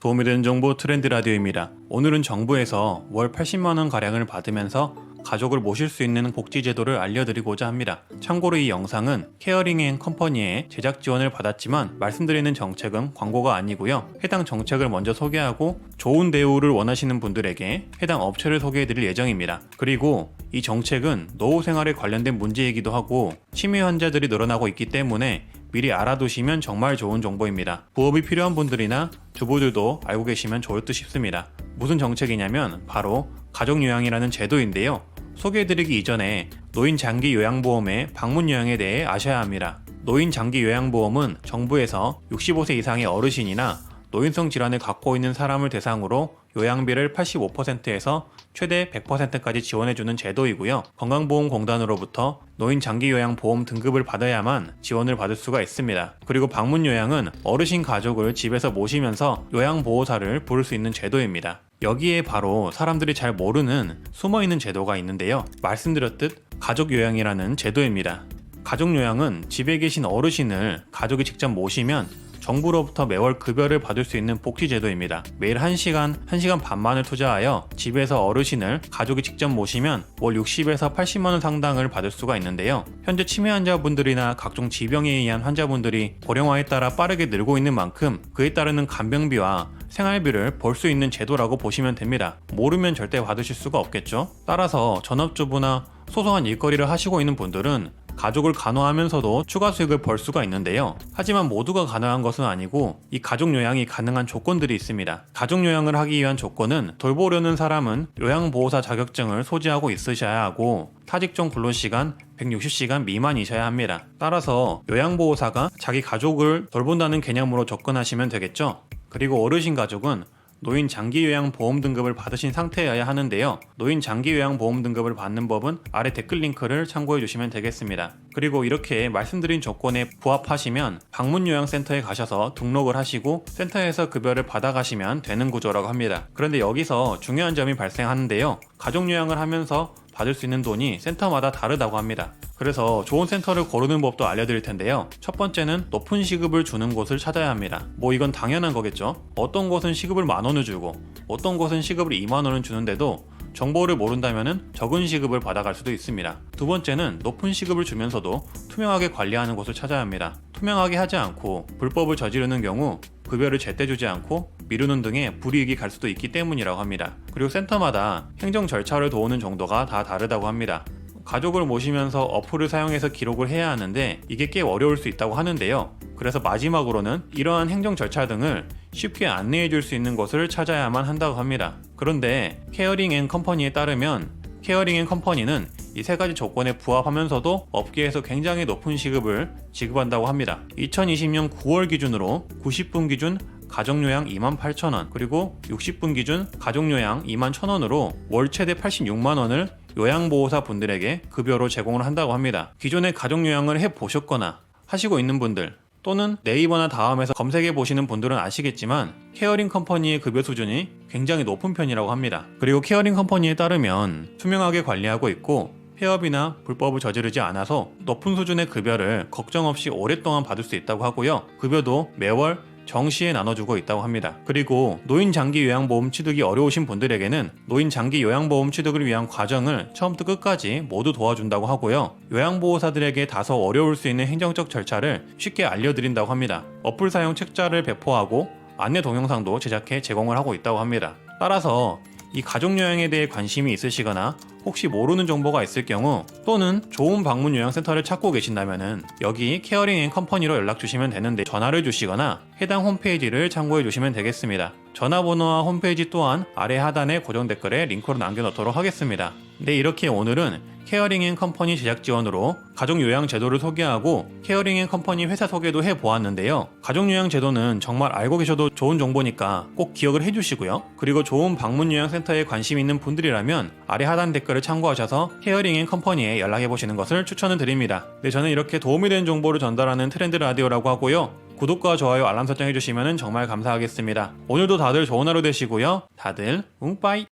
도움이 되는 정보 트렌드 라디오입니다. 오늘은 정부에서 월 80만원 가량을 받으면서 가족을 모실 수 있는 복지 제도를 알려드리고자 합니다. 참고로 이 영상은 케어링 앤 컴퍼니의 제작 지원을 받았지만 말씀드리는 정책은 광고가 아니고요. 해당 정책을 먼저 소개하고 좋은 대우를 원하시는 분들에게 해당 업체를 소개해드릴 예정입니다. 그리고 이 정책은 노후 생활에 관련된 문제이기도 하고 치매 환자들이 늘어나고 있기 때문에 미리 알아두시면 정말 좋은 정보입니다. 부업이 필요한 분들이나 주부들도 알고 계시면 좋을 듯 싶습니다. 무슨 정책이냐면 바로 가족요양이라는 제도인데요. 소개해드리기 이전에 노인 장기 요양보험의 방문 요양에 대해 아셔야 합니다. 노인 장기 요양보험은 정부에서 65세 이상의 어르신이나 노인성 질환을 갖고 있는 사람을 대상으로 요양비를 85%에서 최대 100%까지 지원해주는 제도이고요. 건강보험공단으로부터 노인 장기요양보험 등급을 받아야만 지원을 받을 수가 있습니다. 그리고 방문요양은 어르신 가족을 집에서 모시면서 요양보호사를 부를 수 있는 제도입니다. 여기에 바로 사람들이 잘 모르는 숨어있는 제도가 있는데요. 말씀드렸듯 가족요양이라는 제도입니다. 가족요양은 집에 계신 어르신을 가족이 직접 모시면 정부로부터 매월 급여를 받을 수 있는 복지제도입니다. 매일 1시간 반만을 투자하여 집에서 어르신을 가족이 직접 모시면 월 60에서 80만원 상당을 받을 수가 있는데요. 현재 치매 환자분들이나 각종 지병에 의한 환자분들이 고령화에 따라 빠르게 늘고 있는 만큼 그에 따르는 간병비와 생활비를 벌 수 있는 제도라고 보시면 됩니다. 모르면 절대 받으실 수가 없겠죠. 따라서 전업주부나 소소한 일거리를 하시고 있는 분들은 가족을 간호하면서도 추가 수익을 벌 수가 있는데요. 하지만 모두가 가능한 것은 아니고 이 가족요양이 가능한 조건들이 있습니다. 가족요양을 하기 위한 조건은 돌보려는 사람은 요양보호사 자격증을 소지하고 있으셔야 하고 타직종 근로시간 160시간 미만이셔야 합니다. 따라서 요양보호사가 자기 가족을 돌본다는 개념으로 접근하시면 되겠죠. 그리고 어르신 가족은 노인 장기요양보험 등급을 받으신 상태여야 하는데요. 노인 장기요양보험 등급을 받는 법은 아래 댓글 링크를 참고해 주시면 되겠습니다. 그리고 이렇게 말씀드린 조건에 부합하시면 방문요양센터에 가셔서 등록을 하시고 센터에서 급여를 받아가시면 되는 구조라고 합니다. 그런데 여기서 중요한 점이 발생하는데요. 가족요양을 하면서 받을 수 있는 돈이 센터마다 다르다고 합니다. 그래서 좋은 센터를 고르는 법도 알려드릴 텐데요. 첫 번째는 높은 시급을 주는 곳을 찾아야 합니다. 이건 당연한 거겠죠. 어떤 곳은 시급을 10,000원을 주고 어떤 곳은 시급을 20,000원을 주는데도 정보를 모른다면 적은 시급을 받아갈 수도 있습니다. 두 번째는 높은 시급을 주면서도 투명하게 관리하는 곳을 찾아야 합니다. 투명하게 하지 않고 불법을 저지르는 경우 급여를 제때 주지 않고 미루는 등의 불이익이 갈 수도 있기 때문이라고 합니다. 그리고 센터마다 행정 절차를 도우는 정도가 다 다르다고 합니다. 가족을 모시면서 어플을 사용해서 기록을 해야 하는데 이게 꽤 어려울 수 있다고 하는데요. 그래서 마지막으로는 이러한 행정 절차 등을 쉽게 안내해 줄 수 있는 곳을 찾아야만 한다고 합니다. 그런데 케어링 앤 컴퍼니에 따르면 케어링 앤 컴퍼니는 이 세 가지 조건에 부합하면서도 업계에서 굉장히 높은 시급을 지급한다고 합니다. 2020년 9월 기준으로 90분 기준 가족요양 28,000원 그리고 60분 기준 가족요양 21,000원으로 월 최대 86만원을 요양보호사 분들에게 급여로 제공을 한다고 합니다. 기존에 가족요양을 해보셨거나 하시고 있는 분들 또는 네이버나 다음에서 검색해 보시는 분들은 아시겠지만 케어링 컴퍼니의 급여 수준이 굉장히 높은 편이라고 합니다. 그리고 케어링 컴퍼니에 따르면 투명하게 관리하고 있고 폐업이나 불법을 저지르지 않아서 높은 수준의 급여를 걱정 없이 오랫동안 받을 수 있다고 하고요. 급여도 매월 정시에 나눠주고 있다고 합니다. 그리고 노인 장기 요양보험 취득이 어려우신 분들에게는 노인 장기 요양보험 취득을 위한 과정을 처음부터 끝까지 모두 도와준다고 하고요. 요양보호사들에게 다소 어려울 수 있는 행정적 절차를 쉽게 알려드린다고 합니다. 어플 사용 책자를 배포하고 안내 동영상도 제작해 제공을 하고 있다고 합니다. 따라서 이 가족요양에 대해 관심이 있으시거나 혹시 모르는 정보가 있을 경우 또는 좋은 방문요양센터를 찾고 계신다면 여기 케어링 앤 컴퍼니로 연락 주시면 되는데 전화를 주시거나 해당 홈페이지를 참고해 주시면 되겠습니다. 전화번호와 홈페이지 또한 아래 하단의 고정 댓글에 링크로 남겨놓도록 하겠습니다. 네, 이렇게 오늘은 케어링 앤 컴퍼니 제작 지원으로 가족요양 제도를 소개하고 케어링 앤 컴퍼니 회사 소개도 해보았는데요. 가족요양 제도는 정말 알고 계셔도 좋은 정보니까 꼭 기억을 해주시고요. 그리고 좋은 방문요양센터에 관심 있는 분들이라면 아래 하단 댓글을 참고하셔서 케어링 앤 컴퍼니에 연락해보시는 것을 추천을 드립니다. 네, 저는 이렇게 도움이 되는 정보를 전달하는 트렌드 라디오라고 하고요. 구독과 좋아요 알람 설정 해주시면 정말 감사하겠습니다. 오늘도 다들 좋은 하루 되시고요. 다들 웅빠이.